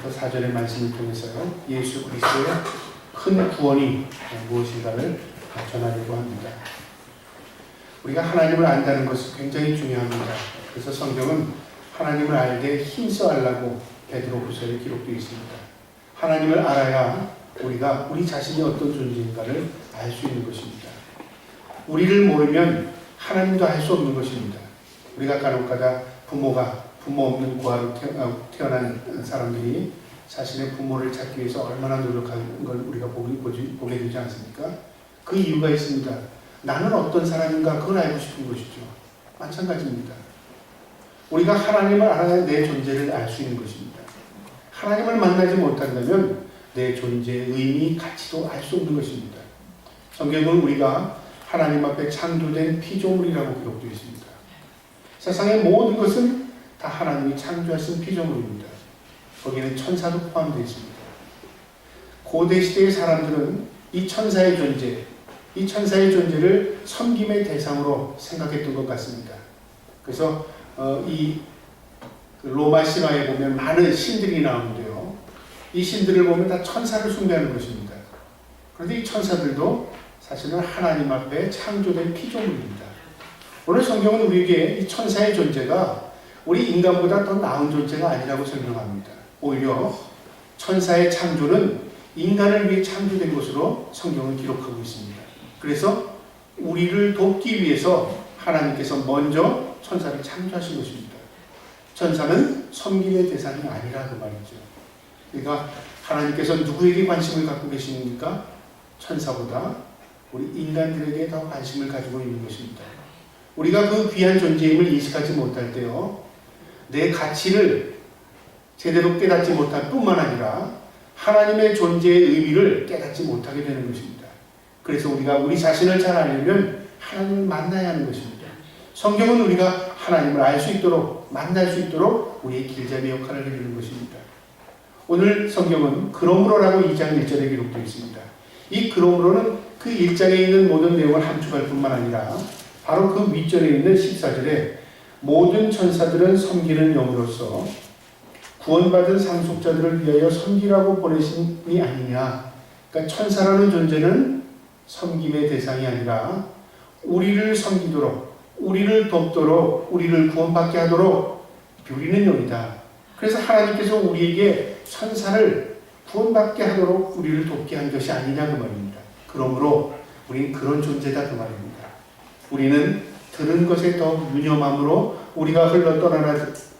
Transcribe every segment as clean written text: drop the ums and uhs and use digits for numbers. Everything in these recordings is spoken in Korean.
4절의 말씀을 통해서요, 예수 그리스도의 큰 구원이 무엇인가를 전하려고 합니다. 우리가 하나님을 안다는 것이 굉장히 중요합니다. 그래서 성경은 하나님을 알되 힘써하려고 베드로후서에 기록되어 있습니다. 하나님을 알아야 우리가 우리 자신이 어떤 존재인가를 알 수 있는 것입니다. 우리를 모르면 하나님도 알 수 없는 것입니다. 우리가 간혹가다 부모 없는 고아로 태어난 사람들이 자신의 부모를 찾기 위해서 얼마나 노력하는 걸 우리가 보게 되지 않습니까? 그 이유가 있습니다. 나는 어떤 사람인가 그걸 알고 싶은 것이죠. 마찬가지입니다. 우리가 하나님을 알아야 내 존재를 알 수 있는 것입니다. 하나님을 만나지 못한다면 내 존재의 의미, 가치도 알 수 없는 것입니다. 성경은 우리가 하나님 앞에 창조된 피조물이라고 기록되어 있습니다. 세상의 모든 것은 다 하나님이 창조하신 피조물입니다. 거기에는 천사도 포함되어 있습니다. 고대 시대의 사람들은 이 천사의 존재를 섬김의 대상으로 생각했던 것 같습니다. 그래서 이 로마 신화에 보면 많은 신들이 나오는데요. 이 신들을 보면 다 천사를 숭배하는 것입니다. 그런데 이 천사들도 사실은 하나님 앞에 창조된 피조물입니다. 오늘 성경은 우리에게 이 천사의 존재가 우리 인간보다 더 나은 존재가 아니라고 설명합니다. 오히려 천사의 창조는 인간을 위해 창조된 것으로 성경은 기록하고 있습니다. 그래서 우리를 돕기 위해서 하나님께서 먼저 천사를 창조하신 것입니다. 천사는 섬김의 대상이 아니라 그 말이죠. 그러니까 하나님께서 누구에게 관심을 갖고 계십니까? 천사보다 우리 인간들에게 더 관심을 가지고 있는 것입니다. 우리가 그 귀한 존재임을 인식하지 못할 때요, 내 가치를 제대로 깨닫지 못할 뿐만 아니라 하나님의 존재의 의미를 깨닫지 못하게 되는 것입니다. 그래서 우리가 우리 자신을 잘 알려면 하나님을 만나야 하는 것입니다. 성경은 우리가 하나님을 알 수 있도록, 만날 수 있도록 우리의 길잡이 역할을 해주는 것입니다. 오늘 성경은 그러므로라고 2장 1절에 기록되어 있습니다. 이 그러므로는 그 1장에 있는 모든 내용을 함축할 뿐만 아니라 바로 그 윗절에 있는 14절에 모든 천사들은 섬기는 영으로서 구원받은 상속자들을 위하여 섬기라고 보내심이 아니냐. 그러니까 천사라는 존재는 섬김의 대상이 아니라 우리를 섬기도록, 우리를 돕도록, 우리를 구원받게 하도록 누리는 영이다. 그래서 하나님께서 우리에게 천사를 구원받게 하도록 우리를 돕게 한 것이 아니냐 그 말입니다. 그러므로 우리는 그런 존재다 그 말입니다. 우리는 들은 것에 더 유념함으로 우리가 흘러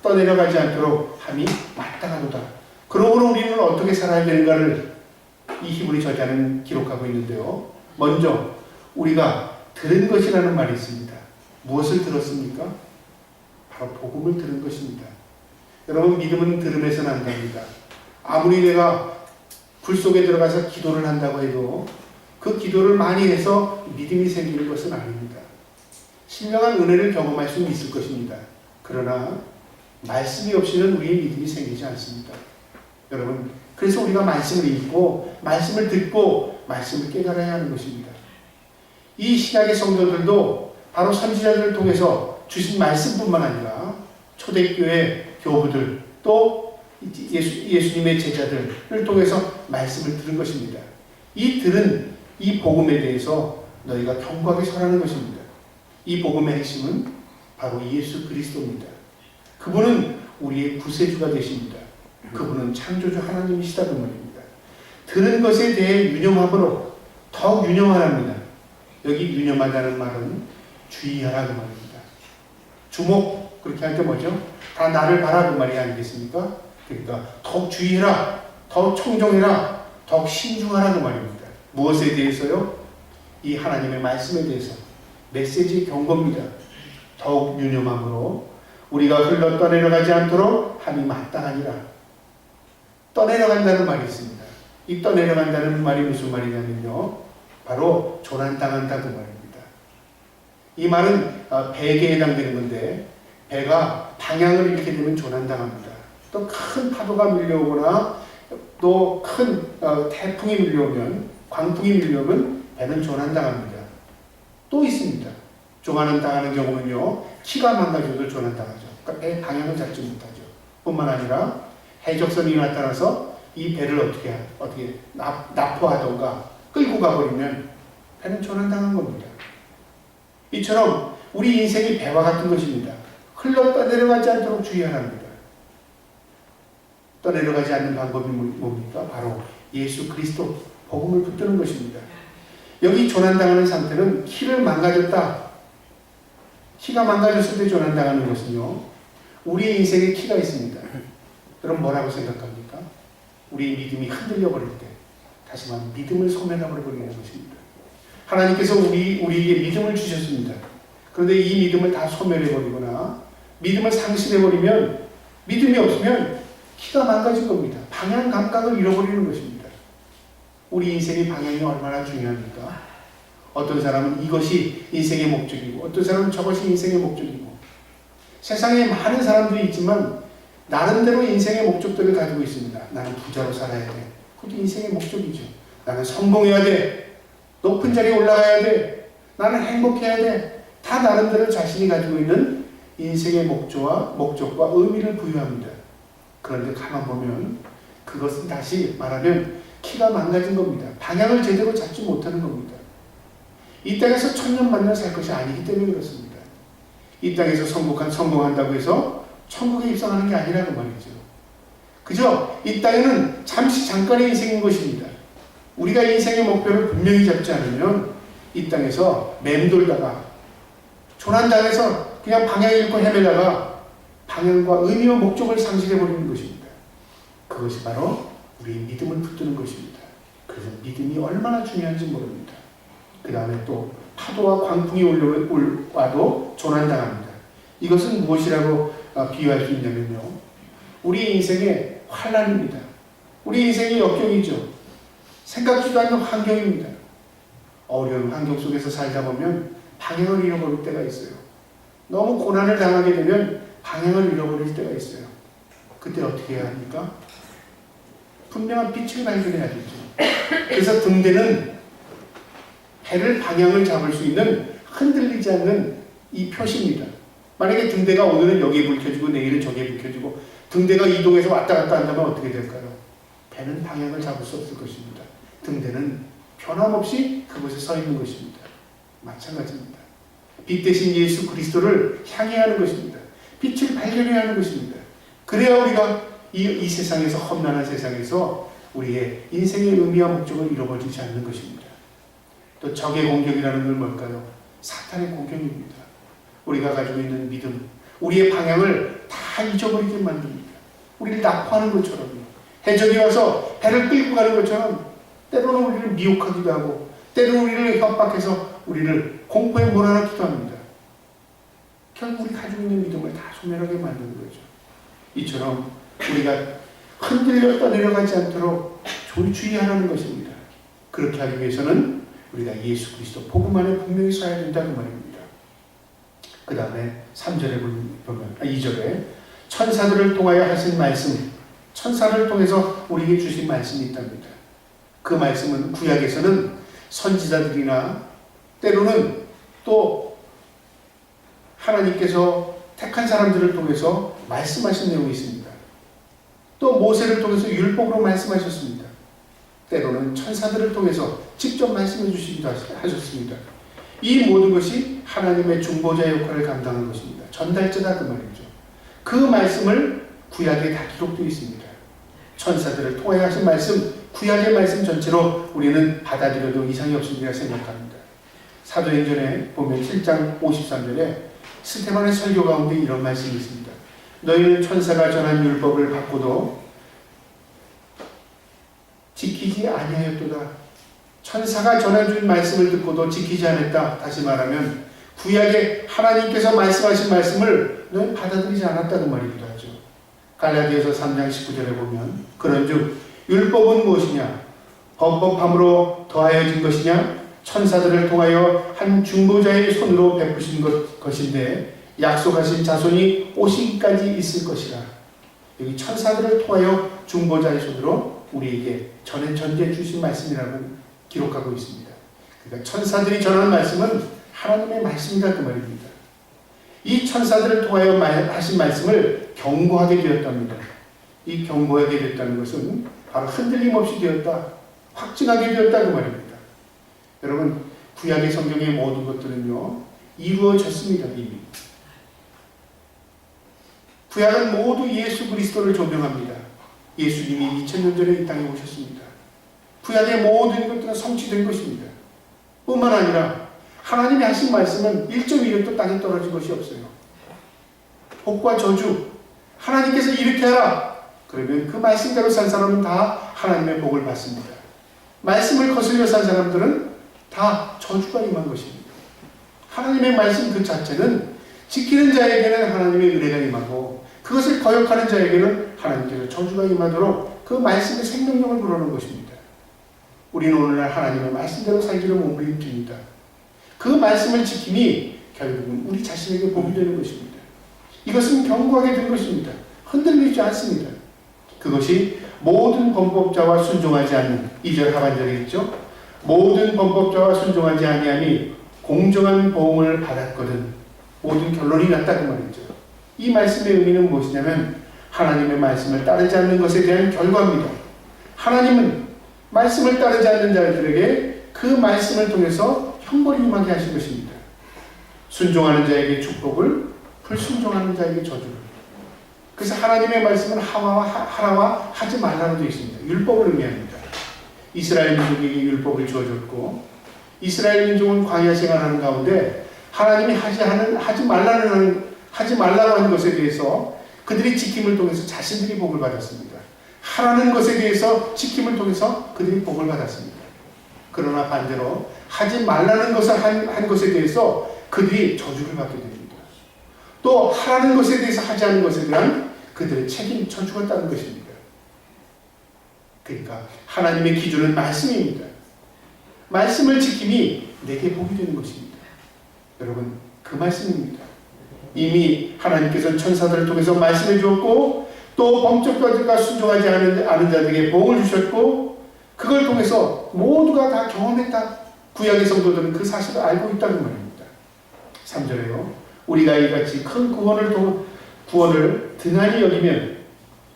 떠내려가지 않도록 함이 마땅하도다. 그러므로 우리는 어떻게 살아야 되는가를 이 히브리 저자는 기록하고 있는데요. 먼저 우리가 들은 것이라는 말이 있습니다. 무엇을 들었습니까? 바로 복음을 들은 것입니다. 여러분, 믿음은 들음에서 난답니다. 아무리 내가 굴 속에 들어가서 기도를 한다고 해도 그 기도를 많이 해서 믿음이 생기는 것은 아닙니다. 신령한 은혜를 경험할 수는 있을 것입니다. 그러나 말씀이 없이는 우리의 믿음이 생기지 않습니다. 여러분, 그래서 우리가 말씀을 읽고 말씀을 듣고 말씀을 깨달아야 하는 것입니다. 이 신약의 성도들도 바로 선지자들을 통해서 주신 말씀뿐만 아니라 초대교회 교부들 또 예수님의 제자들을 통해서 말씀을 들은 것입니다. 이 들은 이 복음에 대해서 너희가 견고하게 설하는 것입니다. 이 복음의 핵심은 바로 예수 그리스도입니다. 그분은 우리의 구세주가 되십니다. 그분은 창조주 하나님이시다 그 말입니다. 들은 것에 대해 유념함으로 더욱 유념하랍니다. 여기 유념하다는 말은 주의하라 그 말입니다. 주목 그렇게 할 때 뭐죠? 다 나를 바라 그 말이 아니겠습니까? 그러니까 더욱 주의해라, 더욱 청정해라, 더욱 신중하라 그 말입니다. 무엇에 대해서요? 이 하나님의 말씀에 대해서 메시지의 경고입니다. 더욱 유념함으로 우리가 흘러 떠내려가지 않도록 함이 마땅하니라. 떠내려간다는 말이 있습니다. 이 떠내려간다는 말이 무슨 말이냐면요, 바로 조난당한다 그 말입니다. 이 말은 배에게 해당되는 건데, 배가 방향을 잃게 되면 조난당합니다. 또 큰 파도가 밀려오거나 또 큰 태풍이 밀려오면, 광풍이 밀려오면 배는 조난당합니다. 또 있습니다. 조난당하는 경우는요, 키가 망가져도 조난당하죠. 그러니까 배 방향을 잡지 못하죠. 뿐만 아니라 해적선이 나타나서 이 배를 어떻게 납포하던가 끌고 가버리면 배는 조난당한 겁니다. 이처럼 우리 인생이 배와 같은 것입니다. 흘러 떠내려가지 않도록 주의하랍니다. 떠내려가지 않는 방법이 뭡니까? 바로 예수 그리스도 복음을 붙드는 것입니다. 여기 조난당하는 상태는 키를 망가졌다. 키가 망가졌을 때 조난당하는 것은요, 우리의 인생에 키가 있습니다. 그럼 뭐라고 생각합니까? 우리의 믿음이 흔들려 버릴 때, 다시 말하면 믿음을 소멸해버리는 것입니다. 하나님께서 우리에게 믿음을 주셨습니다. 그런데 이 믿음을 다 소멸해버리거나 믿음을 상실해버리면, 믿음이 없으면 키가 망가진 겁니다. 방향 감각을 잃어버리는 것입니다. 우리 인생의 방향이 얼마나 중요합니까? 어떤 사람은 이것이 인생의 목적이고 어떤 사람은 저것이 인생의 목적이고, 세상에 많은 사람들이 있지만 나름대로 인생의 목적들을 가지고 있습니다. 나는 부자로 살아야 돼. 그것도 인생의 목적이죠. 나는 성공해야 돼. 높은 자리에 올라가야 돼. 나는 행복해야 돼. 다 나름대로 자신이 가지고 있는 인생의 목적과 의미를 부여합니다. 그런데 가만 보면 그것은 다시 말하면 키가 망가진 겁니다. 방향을 제대로 잡지 못하는 겁니다. 이 땅에서 천년만년 살 것이 아니기 때문에 그렇습니다. 이 땅에서 성공한다고 해서 천국에 입성하는 게 아니라는 말이죠. 그저 이 땅에는 잠깐의 인생인 것입니다. 우리가 인생의 목표를 분명히 잡지 않으면 이 땅에서 맴돌다가 조난당해서 그냥 방향 잃고 헤매다가 방향과 의미와 목적을 상실해버리는 것입니다. 그것이 바로 우리의 믿음을 붙드는 것입니다. 그래서 믿음이 얼마나 중요한지 모릅니다. 그 다음에 또 파도와 광풍이 올라와도 조난당합니다. 이것은 무엇이라고 비유할 수 있냐면요, 우리 인생의 환난입니다. 우리 인생의 역경이죠. 생각지도 않는 환경입니다. 어려운 환경 속에서 살다 보면 방향을 잃어버릴 때가 있어요. 너무 고난을 당하게 되면 방향을 잃어버릴 때가 있어요. 그때 어떻게 해야 합니까? 분명한 빛을 발견해야겠죠. 그래서 등대는 배를 방향을 잡을 수 있는 흔들리지 않는 이 표시입니다. 만약에 등대가 오늘은 여기에 불 켜지고 내일은 저기에 불 켜지고 등대가 이동해서 왔다 갔다 한다면 어떻게 될까요? 배는 방향을 잡을 수 없을 것입니다. 등대는 변함없이 그곳에 서 있는 것입니다. 마찬가지입니다. 빛 대신 예수 그리스도를 향해야 하는 것입니다. 빛을 발견해야 하는 것입니다. 그래야 우리가 이 세상에서, 험난한 세상에서 우리의 인생의 의미와 목적을 잃어버리지 않는 것입니다. 또 적의 공격이라는 건 뭘까요? 사탄의 공격입니다. 우리가 가지고 있는 믿음, 우리의 방향을 다 잊어버리게 만듭니다. 우리를 납포하는 것처럼요. 해적이 와서 배를 끌고 가는 것처럼 때로는 우리를 미혹하기도 하고 때로는 우리를 협박해서 우리를 공포에 몰아넣기도 합니다. 결국 우리 가지고 있는 믿음을 다 소멸하게 만드는 거죠. 이처럼 우리가 흔들려 떠내려가지 않도록 주의하라는 것입니다. 그렇게 하기 위해서는 우리가 예수 그리스도 복음 안에 분명히 서야 된다는 말입니다. 그 다음에 3절에 보면 2절에 천사들을 통하여 하신 말씀, 천사를 통해서 우리에게 주신 말씀이 있답니다. 그 말씀은 구약에서는 선지자들이나 때로는 또 하나님께서 택한 사람들을 통해서 말씀하신 내용이 있습니다. 또 모세를 통해서 율법으로 말씀하셨습니다. 때로는 천사들을 통해서 직접 말씀해 주시기도 하셨습니다. 이 모든 것이 하나님의 중보자 역할을 감당한 것입니다. 전달자다 그 말이죠. 그 말씀을 구약에 다 기록되어 있습니다. 천사들을 통하여 하신 말씀, 구약의 말씀 전체로 우리는 받아들여도 이상이 없으리라 생각합니다. 사도행전에 보면 7장 53절에 스테반의 설교 가운데 이런 말씀이 있습니다. 너희는 천사가 전한 율법을 받고도 지키지 아니하였도다. 천사가 전해준 말씀을 듣고도 지키지 않았다. 다시 말하면 구약에 하나님께서 말씀하신 말씀을 너희 받아들이지 않았다는 말이기도 하죠. 갈라디아서 3장 19절에 보면 그런즉 율법은 무엇이냐? 범법함으로 더하여진 것이냐? 천사들을 통하여 한 중보자의 손으로 베푸신 것인데 약속하신 자손이 오시기까지 있을 것이라. 여기 천사들을 통하여 중보자의 손으로 우리에게 전해 주신 말씀이라고 기록하고 있습니다. 그러니까 천사들이 전한 말씀은 하나님의 말씀이다 그 말입니다. 이 천사들을 통하여 하신 말씀을 경고하게 되었답니다. 이 견고하게 됐다는 것은 바로 흔들림 없이 되었다, 확증하게 되었다 그 말입니다. 여러분, 구약의 성경의 모든 것들은요 이루어졌습니다. 이미 구약은 모두 예수 그리스도를 조명합니다. 예수님이 2000년 전에 이 땅에 오셨습니다. 구약의 모든 것들은 성취된 것입니다. 뿐만 아니라 하나님이 하신 말씀은 1.1도 땅에 떨어진 것이 없어요. 복과 저주, 하나님께서 이렇게 하라 그러면 그 말씀대로 산 사람은 다 하나님의 복을 받습니다. 말씀을 거슬려 산 사람들은 다 저주가 임한 것입니다. 하나님의 말씀 그 자체는 지키는 자에게는 하나님의 은혜가 임하고 그것을 거역하는 자에게는 하나님께서 저주가 임하도록 그 말씀의 생명력을 불어넣은 것입니다. 우리는 오늘날 하나님의 말씀대로 살기를 몸부림칩니다. 그 말씀을 지킴이 결국은 우리 자신에게 복이 되는 것입니다. 이것은 견고하게 된 것입니다. 흔들리지 않습니다. 그것이 모든 범법자와 순종하지 않는 2절 하반절에 있죠. 모든 범법자와 순종하지 아니하니 공정한 보응을 받았거든. 모든 결론이 났다 그 말이죠. 이 말씀의 의미는 무엇이냐면 하나님의 말씀을 따르지 않는 것에 대한 결과입니다. 하나님은 말씀을 따르지 않는 자들에게 그 말씀을 통해서 형벌이 임하게 하신 것입니다. 순종하는 자에게 축복을, 불순종하는 자에게 저주를. 그래서 하나님의 말씀은 하라와 하지 말라로 되어 있습니다. 율법을 의미합니다. 이스라엘 민족에게 율법을 주어줬고 이스라엘 민족은 광야 생활하는 가운데 하나님이 하지 말라고 하는 것에 대해서 그들이 지킴을 통해서 자신들이 복을 받았습니다. 하라는 것에 대해서 지킴을 통해서 그들이 복을 받았습니다. 그러나 반대로 하지 말라는 것을 한 것에 대해서 그들이 저주를 받게 됩니다. 또 하라는 것에 대해서 하지 않은 것에 대한 그들의 책임, 저주가 따른 것입니다. 그러니까 하나님의 기준은 말씀입니다. 말씀을 지킴이 내게 복이 되는 것입니다. 여러분, 그 말씀입니다. 이미 하나님께서는 천사들을 통해서 말씀해 주었고 또 범법자들과 순종하지 않은 자들에게 복을 주셨고 그걸 통해서 모두가 다 경험했다. 구약의 성도들은 그 사실을 알고 있다는 말입니다. 3절에요. 우리가 이같이 큰 구원을 등한히 여기면,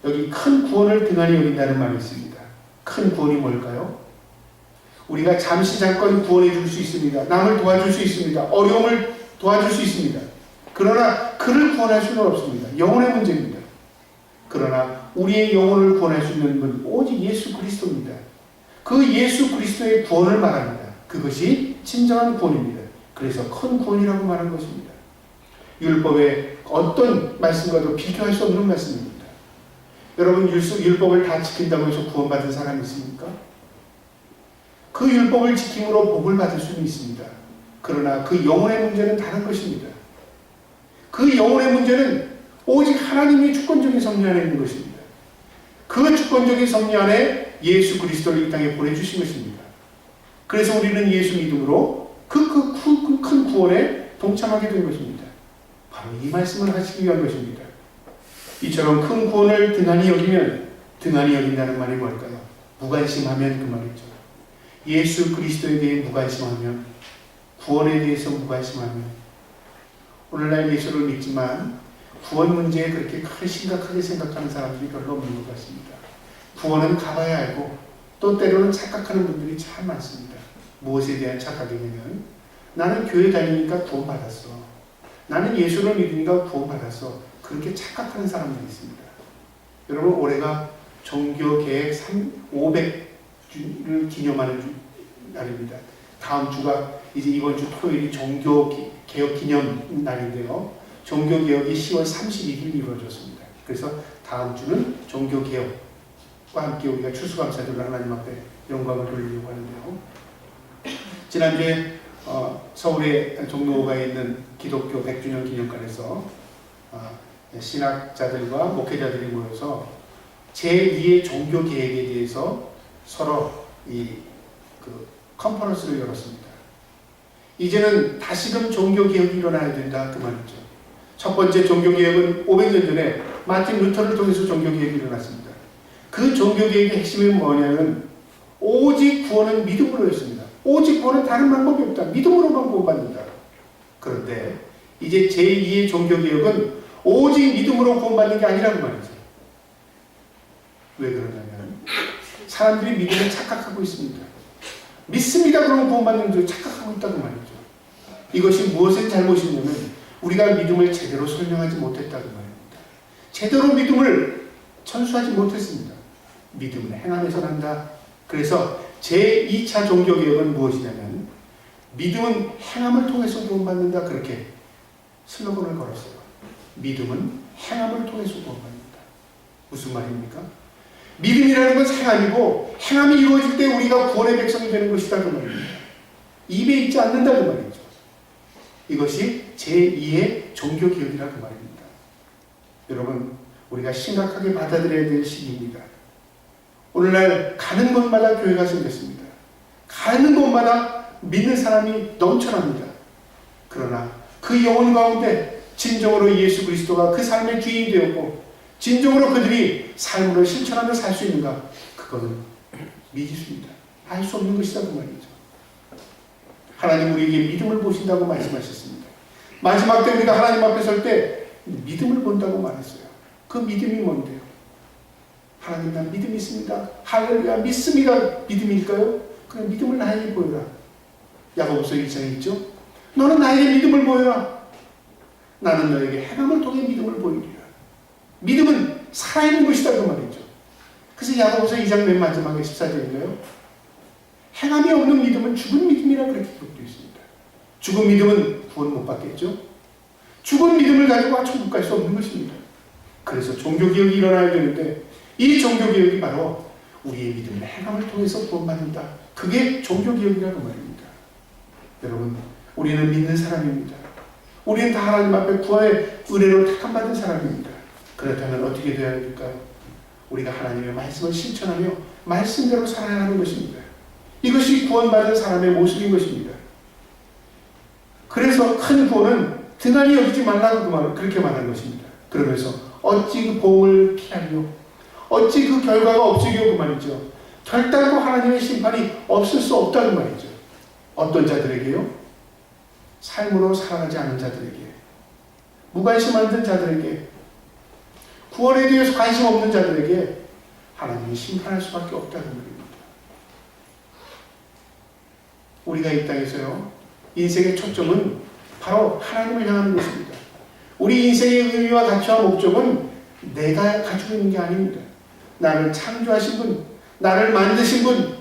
여기 큰 구원을 등한히 여긴다는 말이 있습니다. 큰 구원이 뭘까요? 우리가 잠시 잠깐 구원해 줄 수 있습니다. 남을 도와줄 수 있습니다. 어려움을 도와줄 수 있습니다. 그러나 그를 구원할 수는 없습니다. 영혼의 문제입니다. 그러나 우리의 영혼을 구원할 수 있는 분 오직 예수 그리스도입니다. 그 예수 그리스도의 구원을 말합니다. 그것이 진정한 구원입니다. 그래서 큰 구원이라고 말한 것입니다. 율법의 어떤 말씀과도 비교할 수 없는 말씀입니다. 여러분, 율법을 다 지킨다고 해서 구원받은 사람이 있습니까? 그 율법을 지킴으로 복을 받을 수는 있습니다. 그러나 그 영혼의 문제는 다른 것입니다. 그 영혼의 문제는 오직 하나님의 주권적인 섭리 안에 있는 것입니다. 그 주권적인 섭리 안에 예수 그리스도를 이 땅에 보내주신 것입니다. 그래서 우리는 예수 믿음으로 그 큰 구원에 동참하게 된 것입니다. 바로 이 말씀을 하시기 위한 것입니다. 이처럼 큰 구원을 등한히 여기면, 등한히 여긴다는 말이 뭘까요? 무관심하면 그 말이죠. 예수 그리스도에 대해 무관심하면, 구원에 대해서 무관심하면, 오늘날 예수를 믿지만 구원 문제에 그렇게 크게 심각하게 생각하는 사람들이 별로 없는 것 같습니다. 구원은 가봐야 알고 또 때로는 착각하는 분들이 참 많습니다. 무엇에 대한 착각이냐면 나는 교회 다니니까 구원받았어. 나는 예수를 믿으니까 구원받았어. 그렇게 착각하는 사람들이 있습니다. 여러분, 올해가 종교개혁 500주를 기념하는 날입니다. 다음 주가 이제 이번 주 토요일이 종교개혁 기념 날인데요. 종교개혁이 10월 31일 이루어졌습니다. 그래서 다음 주는 종교개혁과 함께 우리가 추수감사절로 하나님 앞에 영광을 돌리려고 하는데요. 지난주에 서울의 종로가에 있는 기독교 100주년 기념관에서 신학자들과 목회자들이 모여서 제2의 종교개혁에 대해서 서로 컨퍼런스를 열었습니다. 이제는 다시금 종교개혁이 일어나야 된다 그 말이죠. 첫 번째 종교개혁은 500년 전에 마틴 루터를 통해서 종교개혁이 일어났습니다. 그 종교개혁의 핵심이 뭐냐면 오직 구원은 믿음으로였습니다. 오직 구원은 다른 방법이 없다. 믿음으로만 구원받는다. 그런데 이제 제2의 종교개혁은 오직 믿음으로 구원받는 게 아니라는 말이죠. 사람들이 믿음을 착각하고 있습니다. 믿습니다 그러면 구원받는 줄 착각하고 있다고 말이죠. 이것이 무엇의 잘못이냐면 우리가 믿음을 제대로 설명하지 못했다고 말입니다. 제대로 믿음을 전수하지 못했습니다. 믿음은 행함에서 난다. 그래서 제2차 종교개혁은 무엇이냐면 믿음은 행함을 통해서 구원받는다. 그렇게 슬로건을 걸었어요. 믿음은 행함을 통해서 구원받는다. 무슨 말입니까? 믿음이라는 건 행함이고 행함이 이루어질 때 우리가 구원의 백성이 되는 것이다 그 말입니다. 입에 있지 않는다 그 말이죠. 이것이 제2의 종교개혁이라 그 말입니다. 여러분 우리가 심각하게 받아들여야 될 시기입니다. 오늘날 가는 곳마다 교회가 생겼습니다. 가는 곳마다 믿는 사람이 넘쳐납니다. 그러나 그 영혼 가운데 진정으로 예수 그리스도가 그 삶의 주인이 되었고 진정으로 그들이 삶으로 실천하며 살 수 있는가? 그것은 미지수입니다. 알 수 없는 것이다 그 말이죠. 하나님 우리에게 믿음을 보신다고 말씀하셨습니다. 마지막 때 우리가 하나님 앞에 설 때 믿음을 본다고 말했어요. 그 믿음이 뭔데요? 하나님 난 믿음이 있습니다. 할렐루야 믿습니다. 믿음일까요? 그럼 믿음을 나에게 보여라. 야고보서 1장에 있죠. 너는 나에게 믿음을 보여라. 나는 너에게 행함을 통해 믿음을 보이리라. 믿음은 살아있는 것이다 그 말이죠. 그래서 야고보서 2장 맨 마지막에 14절인가요? 행함이 없는 믿음은 죽은 믿음이라 그렇게 기록되어 있습니다. 죽은 믿음은 구원 못 받겠죠. 죽은 믿음을 가지고 천국 갈 수 없는 것입니다. 그래서 종교개혁이 일어나야 되는데 이 종교개혁이 바로 우리의 믿음의 행함을 통해서 구원받는다. 그게 종교개혁이라고 말입니다. 여러분 우리는 믿는 사람입니다. 우리는 다 하나님 앞에 구원의 은혜로 택함받은 사람입니다. 그렇다면 어떻게 되어야 될까요? 우리가 하나님의 말씀을 실천하며 말씀대로 살아야 하는 것입니다. 이것이 구원받은 사람의 모습인 것입니다. 그래서 큰 구원은 등한히 여기지 말라고 그렇게 말한 것입니다. 그러면서 어찌 그 보응을 피하려 어찌 그 결과가 없으려 그 말이죠. 결단코 하나님의 심판이 없을 수 없다는 말이죠. 어떤 자들에게요? 삶으로 살아가지 않은 자들에게, 무관심한 자들에게, 구원에 대해서 관심 없는 자들에게 하나님이 심판할 수밖에 없다는 말입니다. 우리가 이 땅에서요, 인생의 초점은 바로 하나님을 향하는 것입니다. 우리 인생의 의미와 가치와 목적은 내가 가지고 있는 게 아닙니다. 나를 창조하신 분, 나를 만드신 분,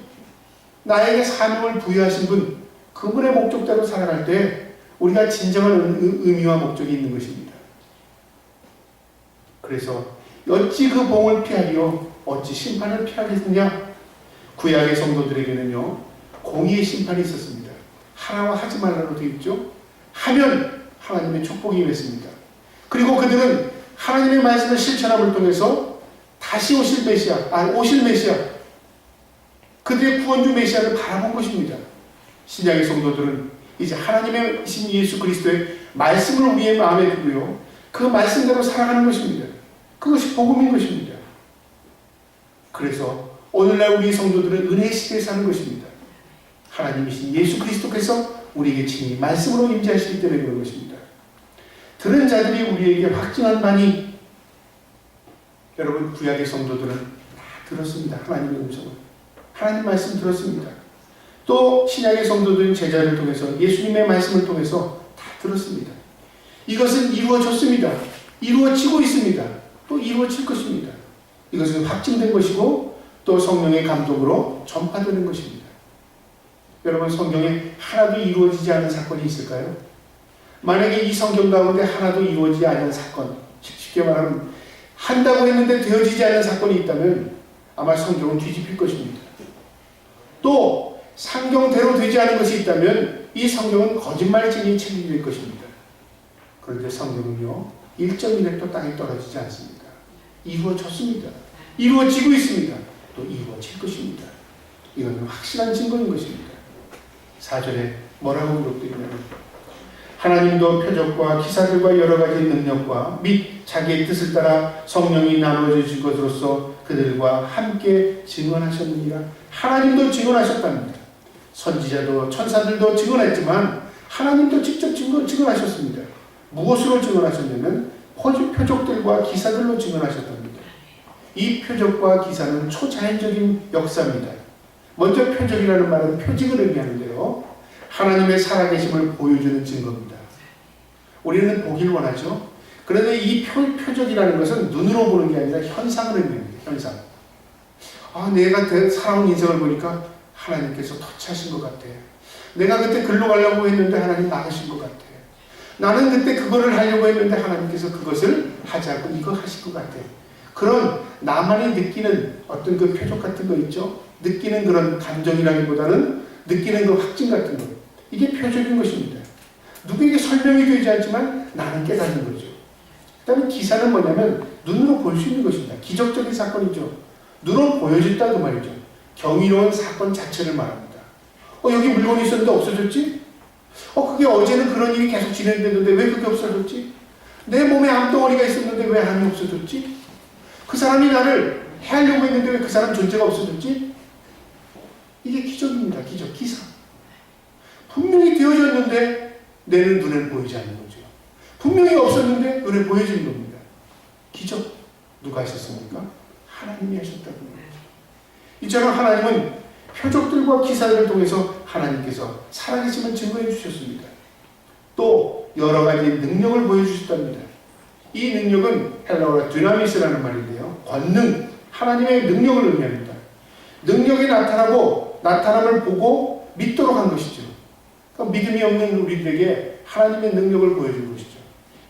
나에게 사명을 부여하신 분, 그분의 목적대로 살아갈 때 우리가 진정한 의미와 목적이 있는 것입니다. 그래서 어찌 그 봉을 피하리요 어찌 심판을 피하겠느냐. 구약의 성도들에게는요 공의의 심판이 있었습니다. 하라고 하지 말라고 되어 있죠. 하면 하나님의 축복이 임했습니다. 그리고 그들은 하나님의 말씀을 실천함을 통해서 다시 오실 메시아, 그들의 구원주 메시아를 바라본 것입니다. 신약의 성도들은 이제 하나님의 신 예수 그리스도의 말씀을 우리의 마음에 두고요, 그 말씀대로 살아가는 것입니다. 그것이 복음인 것입니다. 그래서 오늘날 우리 성도들은 은혜의 시대에 사는 것입니다. 하나님이신 예수 그리스도께서 우리에게 친히 말씀으로 임재하시기 때문에 그런 것입니다. 들은 자들이 우리에게 확증한 바니, 여러분 구약의 성도들은 다 들었습니다. 하나님의 음성을, 하나님 말씀 들었습니다. 또 신약의 성도들은 제자를 통해서 예수님의 말씀을 통해서 다 들었습니다. 이것은 이루어졌습니다. 이루어지고 있습니다. 또 이루어질 것입니다. 이것은 확증된 것이고 또 성령의 감동으로 전파되는 것입니다. 여러분 성경에 하나도 이루어지지 않은 사건이 있을까요? 만약에 이 성경 가운데 하나도 이루어지지 않은 사건, 쉽게 말하면 한다고 했는데 되어지지 않은 사건이 있다면 아마 성경은 뒤집힐 것입니다. 또 성경대로 되지 않은 것이 있다면 이 성경은 거짓말쟁이의 책이 될 것입니다. 그런데 성경은요 1.1획도 땅에 떨어지지 않습니다. 이루어졌습니다. 이루어지고 있습니다. 또 이루어질 것입니다. 이건 확실한 증거인 것입니다. 4절에 뭐라고 기록되어 있냐면 하나님도 표적과 기사들과 여러 가지 능력과 및 자기의 뜻을 따라 성령이 나눠주신 것으로서 그들과 함께 증언하셨느니라. 하나님도 증언하셨답니다. 선지자도 천사들도 증언했지만 하나님도 직접 증언하셨습니다. 무엇으로 증언하셨냐면 표적들과 기사들로 증언하셨답니다. 이 표적과 기사는 초자연적인 역사입니다. 먼저 표적이라는 말은 표징을 의미하는데요. 하나님의 살아계심을 보여주는 증거입니다. 우리는 보기를 원하죠. 그런데 이 표적이라는 것은 눈으로 보는 게 아니라 현상을 의미합니다. 현상. 내가 살아온 인생을 보니까 하나님께서 터치하신 것 같아. 내가 그때 글로 가려고 했는데 하나님 나가신 것 같아. 나는 그때 그거를 하려고 했는데 하나님께서 그것을 하지 않고 이거 하실 것 같아. 그런 나만이 느끼는 어떤 그 표적 같은 거 있죠? 느끼는 그런 감정이라기보다는 느끼는 그 확증 같은 거. 이게 표적인 것입니다. 누구에게 설명이 되지 않지만 나는 깨닫는 거죠. 그 다음에 기사는 뭐냐면 눈으로 볼 수 있는 것입니다. 기적적인 사건이죠. 눈으로 보여졌다 그 말이죠. 경이로운 사건 자체를 말합니다. 여기 물건이 있었는데 없어졌지? 그게 어제는 그런 일이 계속 진행되는데 왜 그게 없어졌지? 내 몸에 암덩어리가 있었는데 왜 암이 없어졌지? 그 사람이 나를 해하려고 했는데 왜 그 사람 존재가 없어졌지? 이게 기적입니다. 기적, 기사. 분명히 되어졌는데 내는 눈에 보이지 않는 거죠. 분명히 없었는데 눈에 보여지는 겁니다. 기적. 누가 하셨습니까? 하나님이 하셨다는 거죠. 이처럼 하나님은 표적들과 기사들을 통해서 하나님께서 살아계심을 증거해 주셨습니다. 또 여러 가지 능력을 보여주셨답니다. 이 능력은 헬라어로 dynamis라는 말인데요. 권능, 하나님의 능력을 의미합니다. 능력이 나타나고 나타남을 보고 믿도록 한 것이죠. 그러니까 믿음이 없는 우리들에게 하나님의 능력을 보여준 것이죠.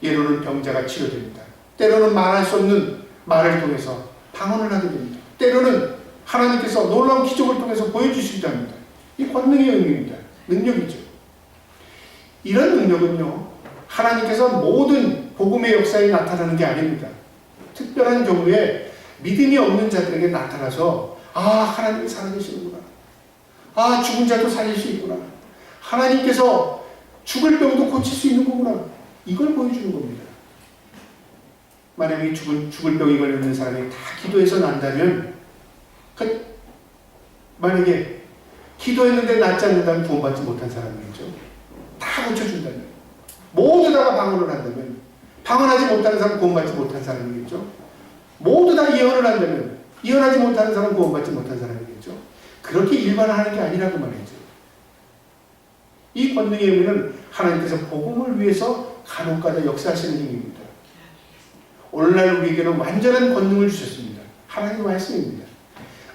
예로는 병자가 치료됩니다. 때로는 말할 수 없는 말을 통해서 방언을 하게 됩니다. 때로는 하나님께서 놀라운 기적을 통해서 보여주시기도 합니다. 이 권능의 의미입니다. 능력이죠. 이런 능력은요, 하나님께서 모든 복음의 역사에 나타나는 게 아닙니다. 특별한 경우에 믿음이 없는 자들에게 나타나서 하나님이 살아계시는구나. 죽은 자도 살릴 수 있구나. 하나님께서 죽을 병도 고칠 수 있는 거구나. 이걸 보여주는 겁니다. 만약에 죽을 병이 걸리는 사람이 다 기도해서 난다면 만약에 기도했는데 낫지 않는다면 구원받지 못한 사람이겠죠. 다 고쳐준다면, 모두 다가 방언을 한다면, 방언하지 못하는 사람은 구원받지 못한 사람이겠죠. 모두 다 예언을 한다면 예언하지 못하는 사람은 구원받지 못한 사람이겠죠. 그렇게 일반화하는 게 아니라고 말이죠. 이 권능의 의미는 하나님께서 복음을 위해서 간혹가다 역사하시는 힘입니다. 오늘날 우리에게는 완전한 권능을 주셨습니다. 하나님의 말씀입니다.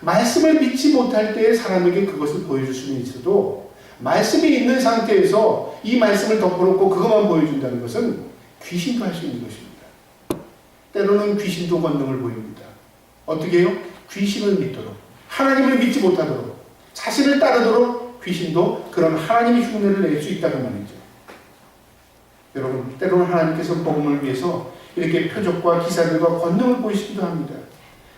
말씀을 믿지 못할 때에 사람에게 그것을 보여줄 수는 있어도 말씀이 있는 상태에서 이 말씀을 덮어놓고 그것만 보여준다는 것은 귀신도 할 수 있는 것입니다. 때로는 귀신도 권능을 보입니다. 어떻게 해요? 귀신을 믿도록, 하나님을 믿지 못하도록, 자신을 따르도록 귀신도 그런 하나님의 흉내를 낼 수 있다는 말이죠. 여러분, 때로는 하나님께서 복음을 위해서 이렇게 표적과 기사들과 권능을 보이시기도 합니다.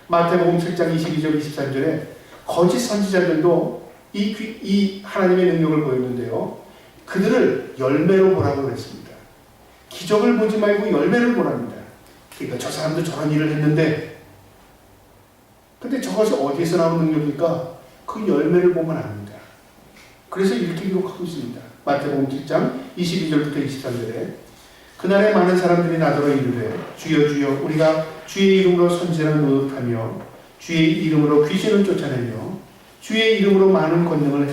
마태복음 7장 22절 23절에 거짓 선지자들도 이 하나님의 능력을 보였는데요. 그들을 열매로 보라고 그랬습니다. 기적을 보지 말고 열매를 보랍니다. 그러니까 저 사람도 저런 일을 했는데, 근데 저것이 어디에서 나온 능력일까? 그 열매를 보면 압니다. 그래서 이렇게 기록하고 있습니다. 마태복음 7장 22절부터 23절에 그날에 많은 사람들이 나더러 이르되 주여 주여 우리가 주의 이름으로 선지자를 노릇하며 주의 이름으로 귀신을 쫓아내며 주의 이름으로 많은 권능을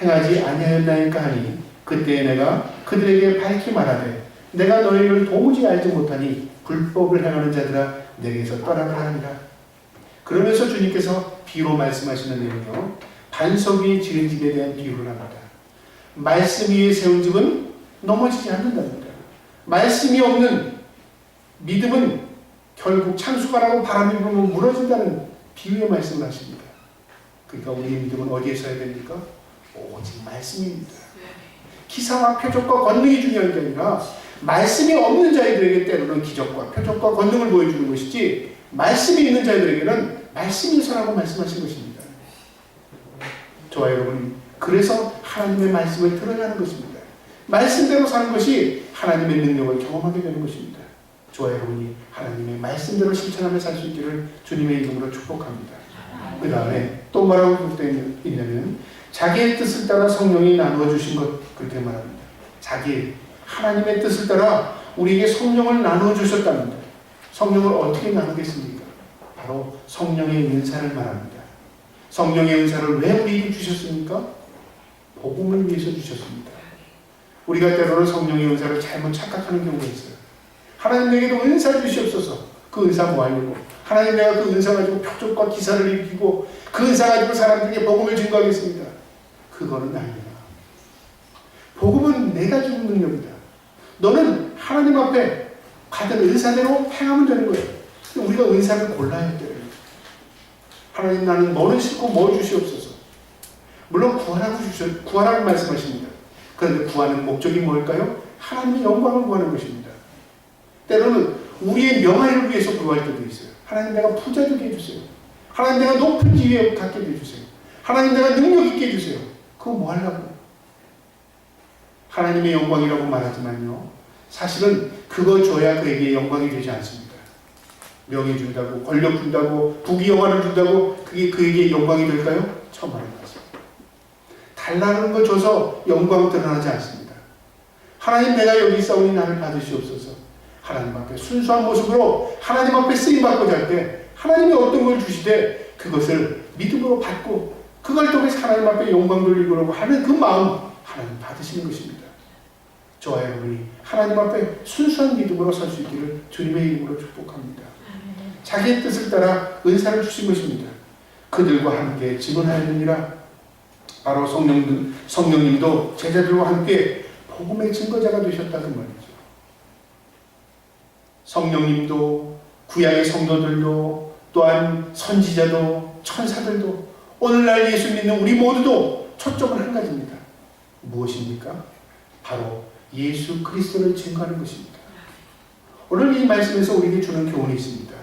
행하지 아니하였나이까 하니 그때에 내가 그들에게 밝히 말하되 내가 너희를 도무지 알지 못하니 불법을 행하는 자들아 내게서 떠나가라 하니라. 그러면서 주님께서 비로 말씀하시는 내용이요, 반석 위에 지은 집에 대한 비유를 합니다. 말씀 위에 세운 집은 넘어지지 않는답니다. 말씀이 없는 믿음은 결국 창수가 나고 바람이 불면 무너진다는 비유의 말씀을 하십니다. 그러니까 우리의 믿음은 어디에 서야 됩니까? 오직 말씀입니다. 기사와 표적과 권능이 중요한 게 아니라 말씀이 없는 자들에게 때로는 기적과 표적과 권능을 보여주는 것이지, 말씀이 있는 자들에게는 말씀이 서라고 말씀하신 것입니다. 저와 여러분, 그래서 하나님의 말씀을 들어야 하는 것입니다. 말씀대로 사는 것이 하나님의 능력을 경험하게 되는 것입니다. 저와 여러분이 하나님의 말씀대로 실천하며 살 수 있기를 주님의 이름으로 축복합니다. 그 다음에 또 뭐라고 기록되어 있냐면 자기의 뜻을 따라 성령이 나누어 주신 것, 그렇게 말합니다. 하나님의 뜻을 따라 우리에게 성령을 나누어 주셨답니다. 성령을 어떻게 나누겠습니까? 바로 성령의 은사를 말합니다. 성령의 은사를 왜 우리에게 주셨습니까? 복음을 위해서 주셨습니다. 우리가 때로는 성령의 은사를 잘못 착각하는 경우가 있어요. 하나님 내게도 은사 주시옵소서. 그 은사 뭐 하려고? 하나님 내가 그 은사 가지고 표적과 기사를 일으키고 그 은사 가지고 사람들에게 복음을 증거하겠습니다. 그거는 아니야. 복음은 내가 주는 능력이다. 너는 하나님 앞에 받은 은사대로 행하면 되는 거예요. 우리가 은사를 골라야 돼요. 하나님 나는 뭐는 싫고 뭐 주시옵소서. 물론 구하라고 말씀하십니다. 그런데 구하는 목적이 뭘까요? 하나님의 영광을 구하는 것입니다. 때로는 우리의 명예를 위해서 구할 때도 있어요. 하나님 내가 부자 되게 해주세요. 하나님 내가 높은 지위에 갖게 해주세요. 하나님 내가 능력 있게 해주세요. 그거 뭐 하려고? 하나님의 영광이라고 말하지만요. 사실은 그거 줘야 그에게 영광이 되지 않습니다. 명예 준다고, 권력 준다고, 부귀영화를 준다고 그게 그에게 영광이 될까요? 처음 하는 것입니다. 달라는 거 줘서 영광 드러나지 않습니다. 하나님 내가 여기 있사오니 나를 받으시옵소서. 하나님 앞에 순수한 모습으로 하나님 앞에 쓰임받고자 할 때 하나님이 어떤 걸 주시되 그것을 믿음으로 받고 그걸 통해서 하나님 앞에 영광 돌리려고 하는 그 마음 하나님 받으시는 것입니다. 저와 여러분이 하나님 앞에 순수한 믿음으로 설 수 있기를 주님의 이름으로 축복합니다. 자기의 뜻을 따라 은사를 주신 것입니다. 그들과 함께 증언하였느니라. 바로 성령님도 제자들과 함께 복음의 증거자가 되셨다는 말이죠. 성령님도 구약의 성도들도 또한 선지자도 천사들도 오늘날 예수 믿는 우리 모두도 초점은 한 가지입니다. 무엇입니까? 바로 예수 그리스도를 증거하는 것입니다. 오늘 이 말씀에서 우리에게 주는 교훈이 있습니다.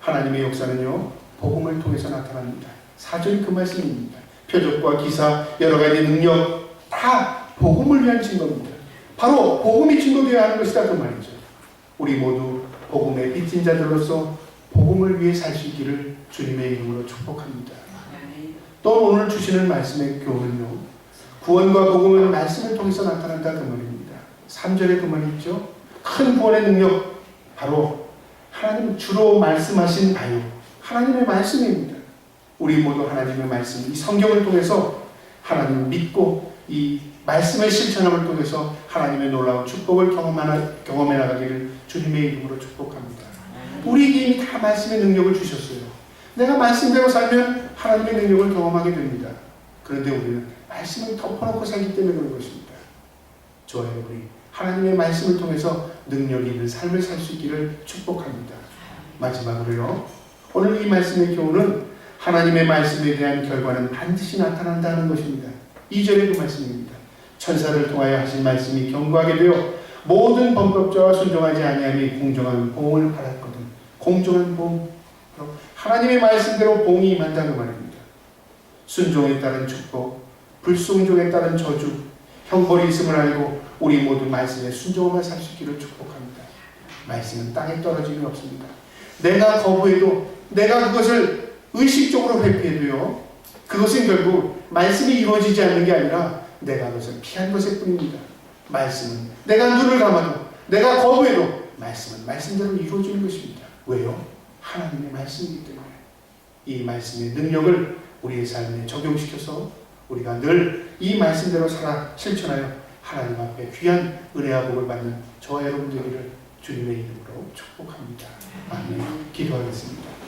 하나님의 역사는요, 복음을 통해서 나타납니다. 4절이 그 말씀입니다. 표적과 기사, 여러 가지 능력 다 복음을 위한 증거입니다. 바로 복음이 증거되어야 하는 것이다 그 말이죠. 우리 모두 복음의 빚진 자들로서 복음을 위해 살 수 있기를 주님의 이름으로 축복합니다. 또 오늘 주시는 말씀의 교훈은요, 구원과 복음은 말씀을 통해서 나타난다 그 말입니다. 3절에 그 말이 있죠. 큰 구원의 능력, 바로 하나님 주로 말씀하신 바요 하나님의 말씀입니다. 우리 모두 하나님의 말씀, 이 성경을 통해서 하나님을 믿고 이 말씀의 실천함을 통해서 하나님의 놀라운 축복을 경험해 나가기를 주님의 이름으로 축복합니다. 우리에게 이미 다 말씀의 능력을 주셨어요. 내가 말씀대로 살면 하나님의 능력을 경험하게 됩니다. 그런데 우리는 말씀을 덮어놓고 살기 때문에 그런 것입니다. 저와 여러분이 하나님의 말씀을 통해서 능력 있는 삶을 살 수 있기를 축복합니다. 마지막으로요, 오늘 이 말씀의 교훈은 하나님의 말씀에 대한 결과는 반드시 나타난다는 것입니다. 2절의 그 말씀입니다. 천사를 통하여 하신 말씀이 견고하게 되어 모든 범법자와 순종하지 아니함이 공정한 보응을 받았거든. 공정한 보응, 하나님의 말씀대로 보응이 임한다는 말입니다. 순종에 따른 축복, 불순종에 따른 저주, 형벌이 있음을 알고 우리 모두 말씀에 순종하며 살 수 있기를 축복합니다. 말씀은 땅에 떨어짐이 없습니다. 내가 거부해도, 내가 그것을 의식적으로 회피해도요, 그것은 결국 말씀이 이루어지지 않는 게 아니라 내가 그것을 피한 것일 뿐입니다. 말씀은 내가 눈을 감아도, 내가 거부해도 말씀은 말씀대로 이루어지는 것입니다. 왜요? 하나님의 말씀이기 때문에. 이 말씀의 능력을 우리의 삶에 적용시켜서 우리가 늘 이 말씀대로 살아 실천하여 하나님 앞에 귀한 은혜와 복을 받는 저와 여러분 되기를 주님의 이름으로 축복합니다. 아멘. 기도하겠습니다.